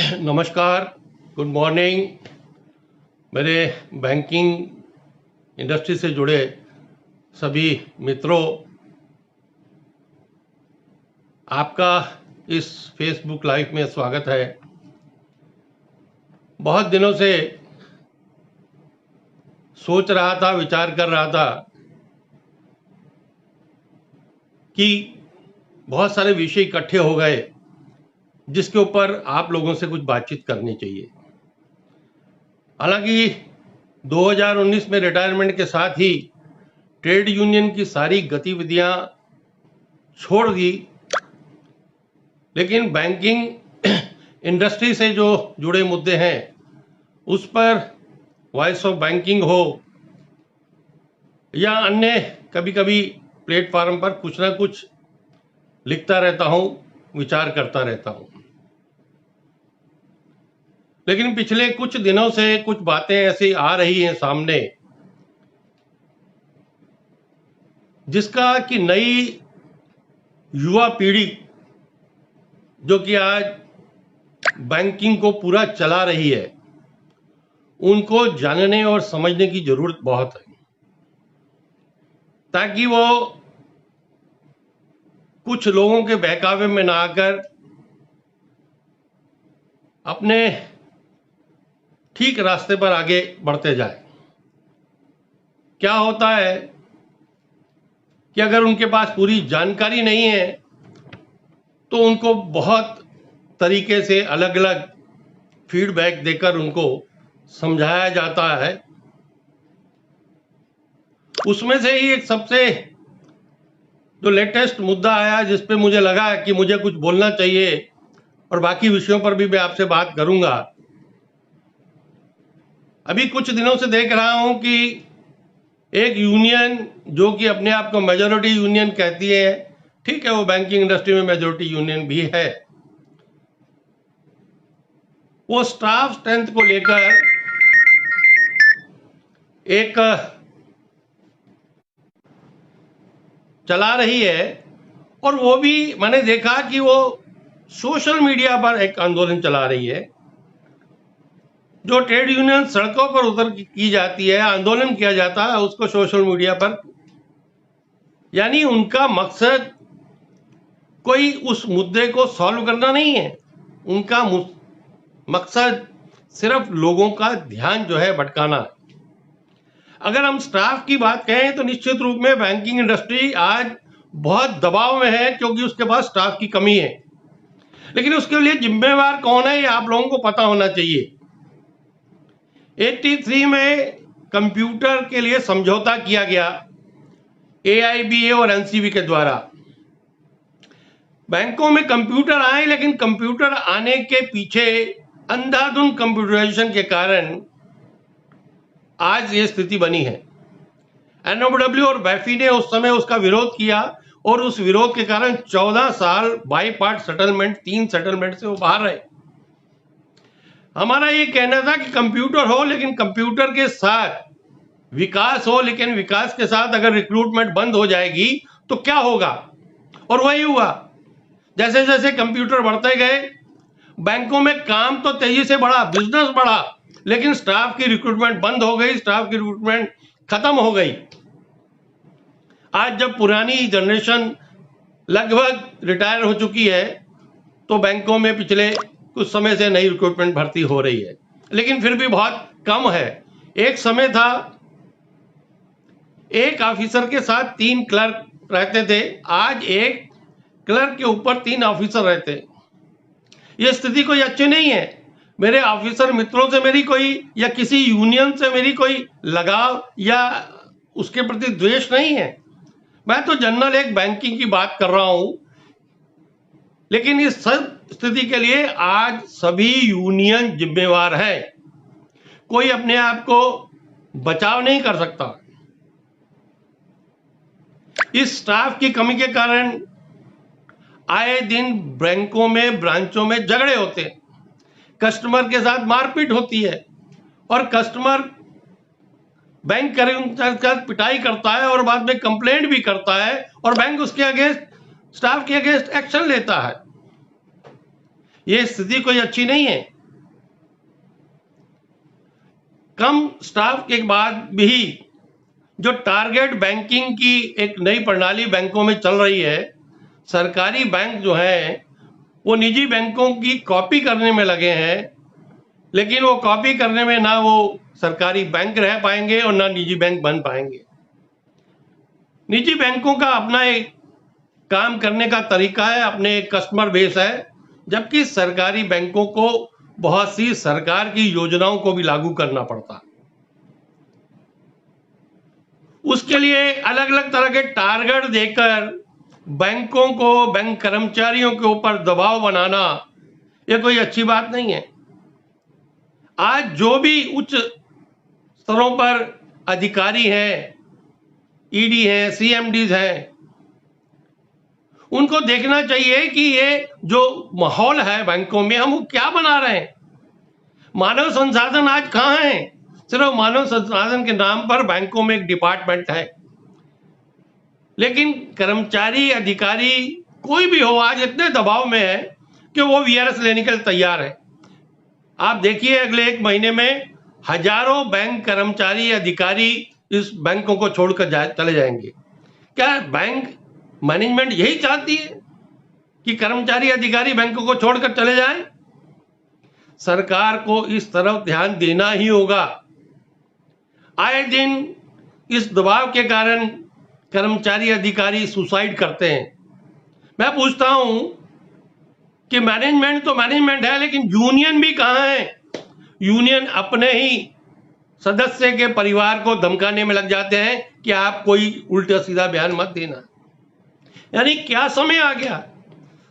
नमस्कार, good morning मेरे banking industry से जुड़े सभी मित्रों। आपका इस फेसबुक लाइव में स्वागत है। बहुत दिनों से सोच रहा था, विचार कर रहा था कि बहुत सारे विषय इकट्ठे हो गए जिसके ऊपर आप लोगों से कुछ बातचीत करनी चाहिए। हालांकि 2019 में रिटायरमेंट के साथ ही ट्रेड यूनियन की सारी गतिविधियां छोड़ दी, लेकिन बैंकिंग इंडस्ट्री से जो जुड़े मुद्दे हैं उस पर वॉइस ऑफ बैंकिंग हो या अन्य कभी कभी प्लेटफॉर्म पर कुछ ना कुछ लिखता रहता हूं, विचार करता रहता हूं। लेकिन पिछले कुछ दिनों से कुछ बातें ऐसी आ रही हैं सामने जिसका कि नई युवा पीढ़ी जो कि आज बैंकिंग को पूरा चला रही है, उनको जानने और समझने की जरूरत बहुत है, ताकि वो कुछ लोगों के बहकावे में ना आकर अपने ठीक रास्ते पर आगे बढ़ते जाए। क्या होता है कि अगर उनके पास पूरी जानकारी नहीं है तो उनको बहुत तरीके से अलग अलग फीडबैक देकर उनको समझाया जाता है। उसमें से ही एक सबसे जो लेटेस्ट मुद्दा आया जिस पे मुझे लगा कि मुझे कुछ बोलना चाहिए और बाकी विषयों पर भी मैं आपसे बात करूंगा। अभी कुछ दिनों से देख रहा हूं कि एक यूनियन जो कि अपने आप को मेजॉरिटी यूनियन कहती है, ठीक है, वो बैंकिंग इंडस्ट्री में मेजॉरिटी यूनियन भी है, वो स्टाफ स्ट्रेंथ को लेकर एक चला रही है। और वो भी मैंने देखा कि वो सोशल मीडिया पर एक आंदोलन चला रही है। जो ट्रेड यूनियन सड़कों पर उतर की जाती है, आंदोलन किया जाता है, उसको सोशल मीडिया पर, यानी उनका मकसद कोई उस मुद्दे को सॉल्व करना नहीं है। उनका मकसद सिर्फ लोगों का ध्यान जो है भटकाना है। अगर हम स्टाफ की बात कहें तो निश्चित रूप में बैंकिंग इंडस्ट्री आज बहुत दबाव में है क्योंकि उसके पास स्टाफ की कमी है। लेकिन उसके लिए जिम्मेवार कौन है ये आप लोगों को पता होना चाहिए। 83 में कंप्यूटर के लिए समझौता किया गया AIBA और NCB के द्वारा। बैंकों में कंप्यूटर आए, लेकिन कंप्यूटर आने के पीछे अंधाधुंध कंप्यूटराइजेशन के कारण आज ये स्थिति बनी है। NOW और BAFI ने उस समय उसका विरोध किया और उस विरोध के कारण 14 साल बाई पार्ट सेटलमेंट, 3 सेटलमेंट से वो बाहर रहे। हमारा ये कहना था कि कंप्यूटर हो लेकिन कंप्यूटर के साथ विकास हो, लेकिन विकास के साथ अगर रिक्रूटमेंट बंद हो जाएगी तो क्या होगा। और वही हुआ। जैसे जैसे कंप्यूटर बढ़ते गए, बैंकों में काम तो तेजी से बढ़ा, बिजनेस बढ़ा, लेकिन स्टाफ की रिक्रूटमेंट बंद हो गई, स्टाफ की रिक्रूटमेंट खत्म हो गई। आज जब पुरानी जनरेशन लगभग रिटायर हो चुकी है तो बैंकों में पिछले कुछ समय से नई रिक्रूटमेंट भर्ती हो रही है, लेकिन फिर भी बहुत कम है। एक समय था एक ऑफिसर के साथ 3 क्लर्क रहते थे, आज एक क्लर्क के ऊपर 3 ऑफिसर रहते हैं। यह स्थिति कोई अच्छी नहीं है। मेरे ऑफिसर मित्रों से मेरी कोई या किसी यूनियन से मेरी कोई लगाव या उसके प्रति द्वेष नहीं है। मैं तो जनरल एक बैंकिंग की बात कर रहा हूं। लेकिन इस सब स्थिति के लिए आज सभी यूनियन जिम्मेवार है। कोई अपने आप को बचाव नहीं कर सकता। इस स्टाफ की कमी के कारण आए दिन बैंकों में, ब्रांचों में झगड़े होते हैं, कस्टमर के साथ मारपीट होती है और कस्टमर बैंक कर्मचारी के साथ पिटाई करता है और बाद में कंप्लेंट भी करता है और बैंक उसके अगेंस्ट, स्टाफ के अगेंस्ट एक्शन लेता है। यह स्थिति कोई अच्छी नहीं है। स्टाफ के बाद भी जो टारगेट बैंकिंग की एक नई प्रणाली बैंकों में चल रही है, सरकारी बैंक जो है वो निजी बैंकों की कॉपी करने में लगे हैं, लेकिन वो कॉपी करने में ना वो सरकारी बैंक रह पाएंगे और ना निजी बैंक बन पाएंगे। निजी बैंकों का अपना एक काम करने का तरीका है, अपने एक कस्टमर बेस है, जबकि सरकारी बैंकों को बहुत सी सरकार की योजनाओं को भी लागू करना पड़ता। उसके लिए अलग अलग तरह के टारगेट देकर बैंकों को, बैंक कर्मचारियों के ऊपर दबाव बनाना, ये कोई अच्छी बात नहीं है। आज जो भी उच्च स्तरों पर अधिकारी हैं, ईडी हैं, सीएमडीज हैं, उनको देखना चाहिए कि ये जो माहौल है बैंकों में, हम वो क्या बना रहे हैं। मानव संसाधन आज कहाँ है? सिर्फ मानव संसाधन के नाम पर बैंकों में एक डिपार्टमेंट है, लेकिन कर्मचारी, अधिकारी कोई भी हो आज इतने दबाव में है कि वो वीआरएस लेने के लिए तैयार है। आप देखिए अगले 1 महीने में हजारों बैंक कर्मचारी, अधिकारी इस बैंकों को छोड़कर चले जाएंगे। क्या बैंक मैनेजमेंट यही चाहती है कि कर्मचारी, अधिकारी बैंकों को छोड़कर चले जाएं? सरकार को इस तरफ ध्यान देना ही होगा। आए दिन इस दबाव के कारण कर्मचारी, अधिकारी सुसाइड करते हैं। मैं पूछता हूं कि मैनेजमेंट तो मैनेजमेंट है, लेकिन यूनियन भी कहां है? यूनियन अपने ही सदस्य के परिवार को धमकाने में लग जाते हैं कि आप कोई उल्टा सीधा बयान मत देना। यानी क्या समय आ गया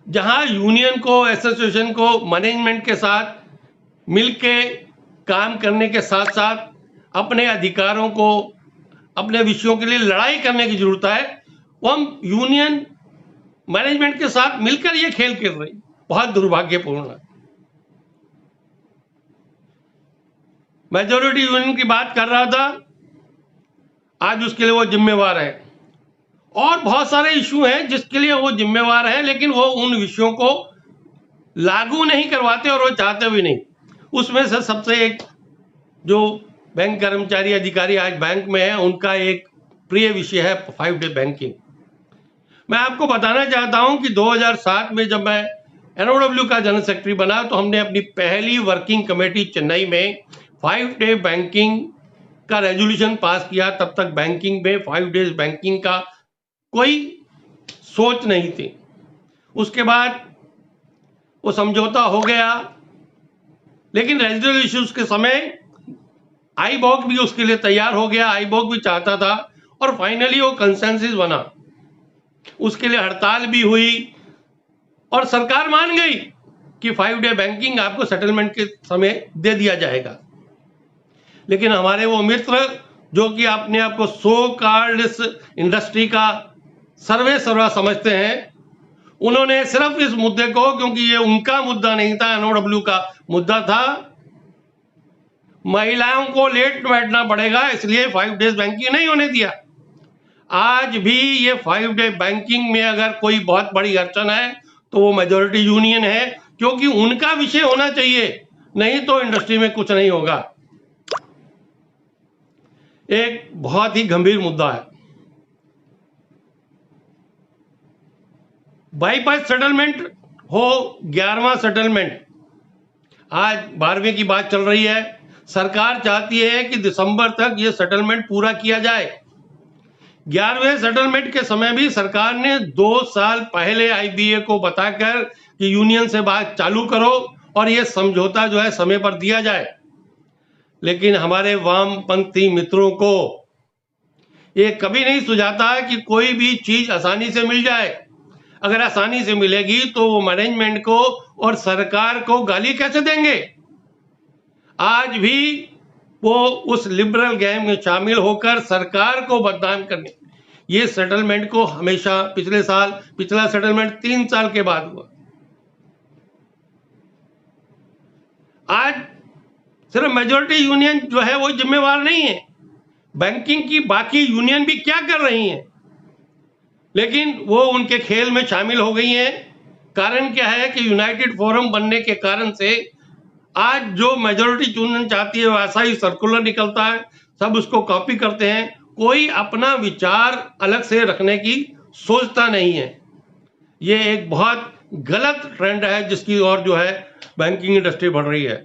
जहां यूनियन को, एसोसिएशन को मैनेजमेंट के साथ मिलके काम करने के साथ साथ अपने अधिकारों को, अपने विषयों के लिए लड़ाई करने की जरूरत है। वो हम यूनियन मैनेजमेंट के साथ मिलकर ये खेल खेल रही, बहुत दुर्भाग्यपूर्ण है। मेजॉरिटी यूनियन की बात कर रहा था, आज उसके लिए वो जिम्मेवार है। और बहुत सारे इशू हैं जिसके लिए वो जिम्मेवार है, लेकिन वो उन विषयों को लागू नहीं करवाते और वो चाहते भी नहीं। उसमें से सबसे एक जो बैंक कर्मचारी, अधिकारी आज बैंक में है, उनका एक प्रिय विषय है 5 डे बैंकिंग। मैं आपको बताना चाहता हूं कि 2007 में जब मैं एनओडब्ल्यू का जनरल सेक्रेटरी बना तो हमने अपनी पहली वर्किंग कमेटी चेन्नई में 5 डे बैंकिंग का रेजोल्यूशन पास किया। तब तक बैंकिंग में 5 डेज बैंकिंग का कोई सोच नहीं थी। उसके बाद वो समझौता हो गया, लेकिन रेजिडुअल इश्यूज के समय आईबॉक भी उसके लिए तैयार हो गया, आईबॉक भी चाहता था, और फाइनली वो कंसेंसस बना। उसके लिए हड़ताल भी हुई और सरकार मान गई कि 5 डे बैंकिंग आपको सेटलमेंट के समय दे दिया जाएगा। लेकिन हमारे वो मित्र जो कि अपने आप को सो कॉल्ड इस इंडस्ट्री का सर्वा समझते हैं, उन्होंने सिर्फ इस मुद्दे को, क्योंकि ये उनका मुद्दा नहीं था, एनओडब्ल्यू का मुद्दा था, महिलाओं को लेट बैठना पड़ेगा, इसलिए 5 डेज बैंकिंग नहीं होने दिया। आज भी ये 5 डे बैंकिंग में अगर कोई बहुत बड़ी अड़चन है तो वो मेजॉरिटी यूनियन है, क्योंकि उनका विषय होना चाहिए, नहीं तो इंडस्ट्री में कुछ नहीं होगा। एक बहुत ही गंभीर मुद्दा है बाईपास सेटलमेंट हो, 11वां सेटलमेंट, आज 12वें की बात चल रही है। सरकार चाहती है कि दिसंबर तक ये सेटलमेंट पूरा किया जाए। 11वें सेटलमेंट के समय भी सरकार ने 2 साल पहले आईबीए को बताकर कि यूनियन से बात चालू करो और ये समझौता जो है समय पर दिया जाए। लेकिन हमारे वामपंथी मित्रों को ये कभी नहीं सुझाता कि कोई भी चीज आसानी से मिल जाए। अगर आसानी से मिलेगी तो वो मैनेजमेंट को और सरकार को गाली कैसे देंगे? आज भी वो उस लिबरल गेम में शामिल होकर सरकार को बदनाम करने, ये सेटलमेंट को हमेशा पिछला सेटलमेंट 3 साल के बाद हुआ। आज सिर्फ मेजॉरिटी यूनियन जो है वो जिम्मेवार नहीं है, बैंकिंग की बाकी यूनियन भी क्या कर रही हैं, लेकिन वो उनके खेल में शामिल हो गई हैं। कारण क्या है कि यूनाइटेड फोरम बनने के कारण से आज जो मेजोरिटी यूनियन चाहती है वैसा ही सर्कुलर निकलता है, सब उसको कॉपी करते हैं, कोई अपना विचार अलग से रखने की सोचता नहीं है। ये एक बहुत गलत ट्रेंड है जिसकी ओर जो है बैंकिंग इंडस्ट्री बढ़ रही है।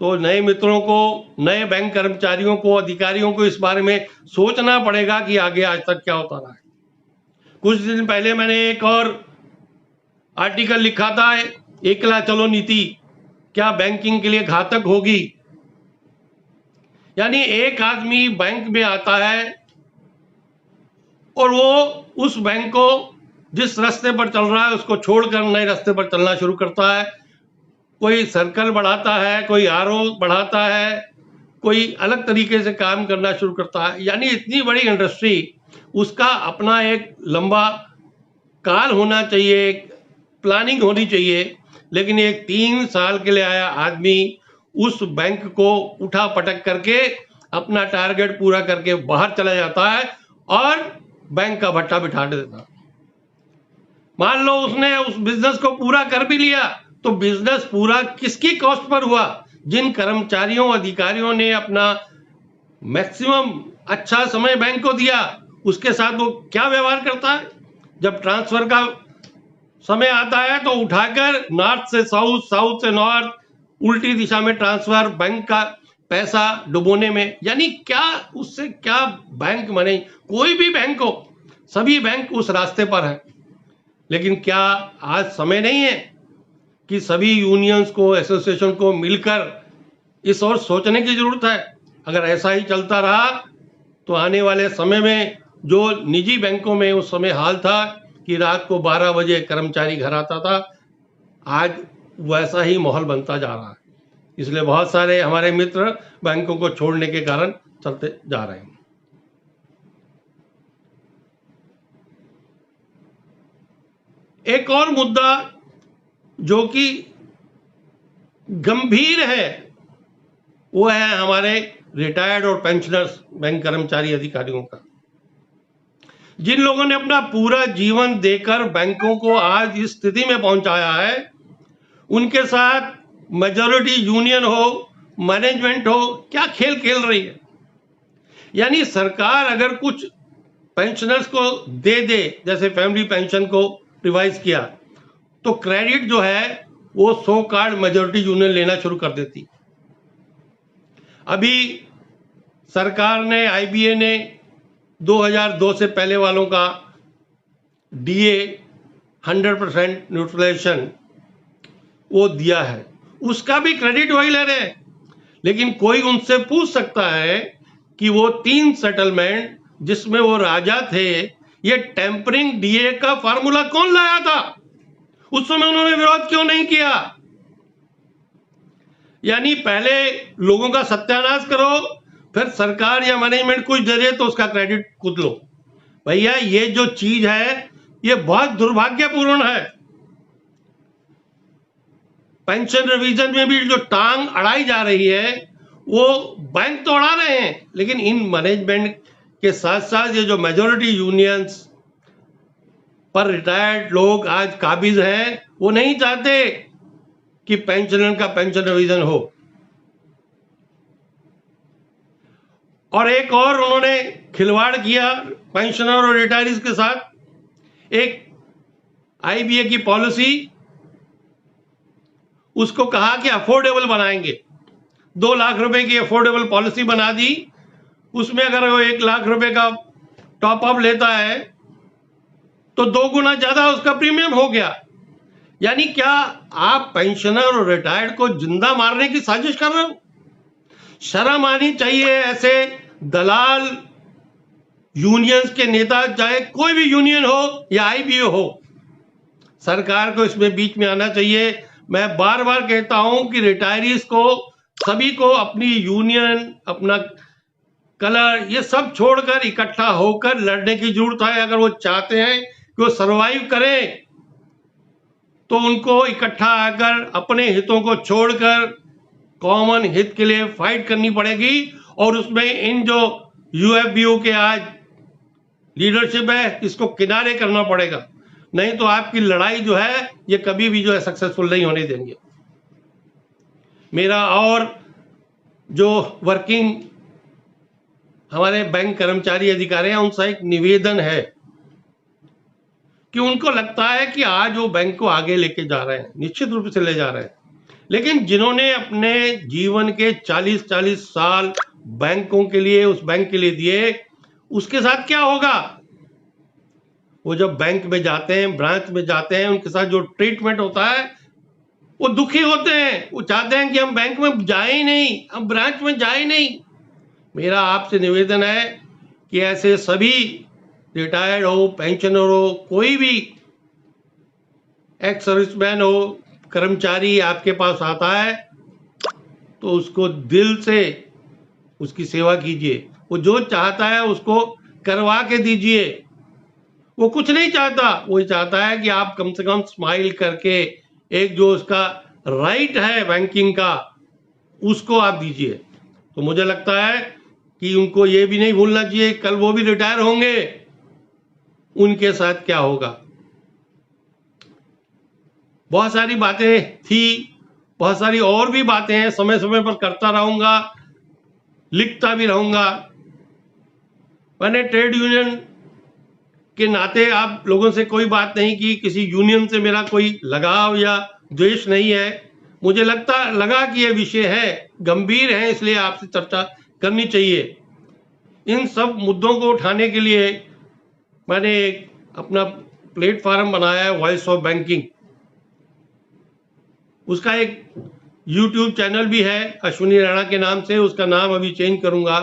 तो नए मित्रों को, नए बैंक कर्मचारियों को, अधिकारियों को इस बारे में सोचना पड़ेगा कि आगे आज तक क्या होता रहा है। कुछ दिन पहले मैंने एक और आर्टिकल लिखा था, एकला चलो नीति क्या बैंकिंग के लिए घातक होगी। यानी एक आदमी बैंक में आता है और वो उस बैंक को जिस रास्ते पर चल रहा है उसको छोड़कर नए रास्ते पर चलना शुरू करता है। कोई सर्कल बढ़ाता है, कोई आरओ बढ़ाता है, कोई अलग तरीके से काम करना शुरू करता है। यानी इतनी बड़ी इंडस्ट्री, उसका अपना एक लंबा काल होना चाहिए, एक प्लानिंग होनी चाहिए, लेकिन एक 3 साल के लिए आया आदमी उस बैंक को उठा पटक करके अपना टारगेट पूरा करके बाहर चला जाता है और बैंक का भट्टा बिठा देता। मान लो उसने उस बिजनेस को पूरा कर भी लिया, तो बिजनेस पूरा किसकी कॉस्ट पर हुआ? जिन कर्मचारियों, अधिकारियों ने अपना मैक्सिमम अच्छा समय बैंक को दिया, उसके साथ वो क्या व्यवहार करता है? जब ट्रांसफर का समय आता है तो उठाकर नॉर्थ से साउथ, साउथ से नॉर्थ, उल्टी दिशा में ट्रांसफर, बैंक का पैसा डुबोने में। यानी क्या उससे क्या बैंक बने? कोई भी बैंक हो, सभी बैंक उस रास्ते पर है। लेकिन क्या आज समय नहीं है कि सभी यूनियंस को, एसोसिएशन को मिलकर इस ओर सोचने की जरूरत है? अगर ऐसा ही चलता रहा तो आने वाले समय में जो निजी बैंकों में उस समय हाल था कि रात को 12 बजे कर्मचारी घर आता था, आज वैसा ही माहौल बनता जा रहा है। इसलिए बहुत सारे हमारे मित्र बैंकों को छोड़ने के कारण चलते जा रहे हैं। एक और मुद्दा जो कि गंभीर है वो है हमारे रिटायर्ड और पेंशनर्स बैंक कर्मचारी अधिकारियों का, जिन लोगों ने अपना पूरा जीवन देकर बैंकों को आज इस स्थिति में पहुंचाया है। उनके साथ मेजॉरिटी यूनियन हो, मैनेजमेंट हो, क्या खेल खेल रही है। यानी सरकार अगर कुछ पेंशनर्स को दे दे, जैसे फैमिली पेंशन को रिवाइज किया, तो क्रेडिट जो है वो सो कॉल्ड मेजॉरिटी यूनियन लेना शुरू कर देती। अभी सरकार ने, आईबीए ने 2002 से पहले वालों का डीए 100% न्यूट्रलाइजेशन वो दिया है, उसका भी क्रेडिट वही ले रहे हैं। लेकिन कोई उनसे पूछ सकता है कि वो 3 सेटलमेंट जिसमें वो राजा थे, ये टेम्परिंग डीए का फार्मूला कौन लाया था? उस समय उन्होंने विरोध क्यों नहीं किया? यानी पहले लोगों का सत्यानाश करो, फिर सरकार या मैनेजमेंट कुछ दे दे तो उसका क्रेडिट खुद लो। भैया ये जो चीज है ये बहुत दुर्भाग्यपूर्ण है। पेंशन रिवीजन में भी जो टांग अड़ाई जा रही है वो बैंक तो अड़ा रहे हैं, लेकिन इन मैनेजमेंट के साथ साथ ये जो मेजॉरिटी यूनियंस पर रिटायर्ड लोग आज काबिज हैं, वो नहीं चाहते कि पेंशनर का पेंशन रिवीजन हो। और एक और उन्होंने खिलवाड़ किया पेंशनर और रिटायरीज के साथ। एक आईबीए की पॉलिसी, उसको कहा कि अफोर्डेबल बनाएंगे, 2 लाख रुपए की अफोर्डेबल पॉलिसी बना दी। उसमें अगर वो 1 लाख रुपए का टॉप अप लेता है तो 2 गुना ज्यादा उसका प्रीमियम हो गया। यानी क्या आप पेंशनर और रिटायर्ड को जिंदा मारने की साजिश कर रहे हो? शर्म आनी चाहिए ऐसे दलाल यूनियंस के नेता, चाहे कोई भी यूनियन हो या आईबीए हो। सरकार को इसमें बीच में आना चाहिए। मैं बार बार कहता हूं कि रिटायरीज को, सभी को अपनी यूनियन, अपना कलर, ये सब छोड़कर इकट्ठा होकर लड़ने की जरूरत है। अगर वो चाहते हैं कि वो सरवाइव करें तो उनको इकट्ठा आकर अपने हितों को छोड़कर कॉमन हित के लिए फाइट करनी पड़ेगी। और उसमें इन जो यूएफबीयू के आज लीडरशिप है, इसको किनारे करना पड़ेगा, नहीं तो आपकी लड़ाई जो है ये कभी भी जो है सक्सेसफुल नहीं होने देंगे। मेरा और जो वर्किंग हमारे बैंक कर्मचारी अधिकारी हैं उनसे एक निवेदन है कि उनको लगता है कि आज वो बैंक को आगे लेके जा रहे हैं, निश्चित रूप से ले जा रहे हैं, लेकिन जिन्होंने अपने जीवन के 40-40 साल बैंकों के लिए, उस बैंक के लिए दिए, उसके साथ क्या होगा? वो जब बैंक में जाते हैं, ब्रांच में जाते हैं, उनके साथ जो ट्रीटमेंट होता है वो दुखी होते हैं, वो चाहते हैं कि हम बैंक में जाए ही नहीं, हम ब्रांच में जाए ही नहीं। मेरा आपसे निवेदन है कि ऐसे सभी रिटायर्ड हो, पेंशनर हो, कोई भी एक्स सर्विसमैन हो, कर्मचारी आपके पास आता है तो उसको दिल से उसकी सेवा कीजिए। वो जो चाहता है उसको करवा के दीजिए। वो कुछ नहीं चाहता, वो चाहता है कि आप कम से कम स्माइल करके एक जो उसका राइट है बैंकिंग का, उसको आप दीजिए। तो मुझे लगता है कि उनको ये भी नहीं भूलना चाहिए, कल वो भी रिटायर होंगे, उनके साथ क्या होगा। बहुत सारी बातें थी, बहुत सारी और भी बातें हैं, समय समय पर करता रहूंगा, लिखता भी रहूंगा। मैंने ट्रेड यूनियन के नाते आप लोगों से कोई बात नहीं की, किसी यूनियन से मेरा कोई लगाव या द्वेष नहीं है। मुझे लगा कि यह विषय है, गंभीर है, इसलिए आपसे चर्चा करनी चाहिए। इन सब मुद्दों को उठाने के लिए मैंने एक अपना प्लेटफॉर्म बनाया है, वॉइस ऑफ बैंकिंग। उसका एक YouTube चैनल भी है अश्विनी राणा के नाम से, उसका नाम अभी चेंज करूंगा।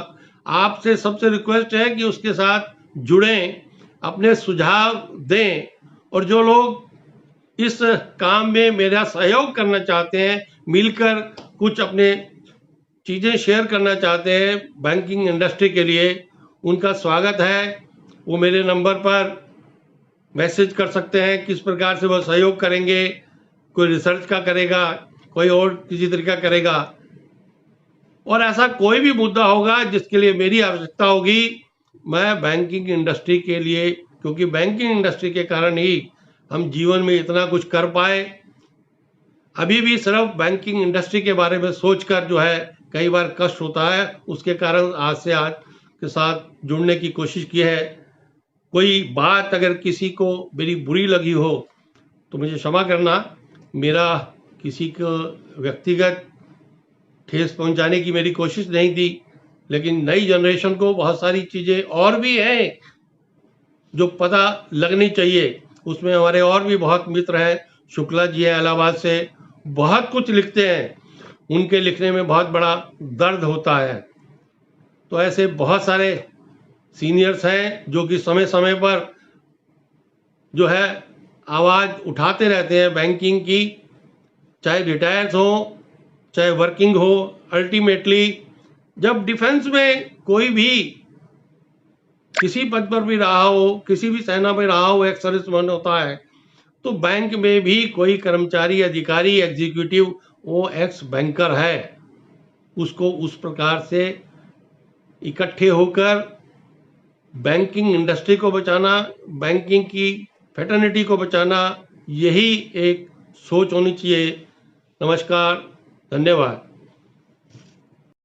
आपसे सबसे रिक्वेस्ट है कि उसके साथ जुड़ें, अपने सुझाव दें, और जो लोग इस काम में मेरा सहयोग करना चाहते हैं, मिलकर कुछ अपने चीज़ें शेयर करना चाहते हैं बैंकिंग इंडस्ट्री के लिए, उनका स्वागत है। वो मेरे नंबर पर मैसेज कर सकते हैं, किस प्रकार से वो सहयोग करेंगे। कोई रिसर्च का करेगा, कोई और किसी तरीका करेगा, और ऐसा कोई भी मुद्दा होगा जिसके लिए मेरी आवश्यकता होगी, मैं बैंकिंग इंडस्ट्री के लिए, क्योंकि बैंकिंग इंडस्ट्री के कारण ही हम जीवन में इतना कुछ कर पाए। अभी भी सिर्फ बैंकिंग इंडस्ट्री के बारे में सोचकर जो है कई बार कष्ट होता है, उसके कारण आज के साथ जुड़ने की कोशिश की है। कोई बात अगर किसी को मेरी बुरी लगी हो तो मुझे क्षमा करना। मेरा किसी को व्यक्तिगत ठेस पहुंचाने की मेरी कोशिश नहीं थी, लेकिन नई जनरेशन को बहुत सारी चीज़ें और भी हैं जो पता लगनी चाहिए। उसमें हमारे और भी बहुत मित्र हैं, शुक्ला जी हैं इलाहाबाद से, बहुत कुछ लिखते हैं, उनके लिखने में बहुत बड़ा दर्द होता है। तो ऐसे बहुत सारे सीनियर्स हैं जो कि समय समय पर जो है आवाज़ उठाते रहते हैं बैंकिंग की, चाहे रिटायर्स हो चाहे वर्किंग हो। अल्टीमेटली जब डिफेंस में कोई भी किसी पद पर भी रहा हो, किसी भी सेना में रहा हो, एक सर्विसमैन होता है, तो बैंक में भी कोई कर्मचारी, अधिकारी, एग्जीक्यूटिव वो एक्स बैंकर है। उसको उस प्रकार से इकट्ठे होकर बैंकिंग इंडस्ट्री को बचाना, बैंकिंग की फ्रेटर्निटी को बचाना, यही एक सोच होनी चाहिए। नमस्कार, धन्यवाद।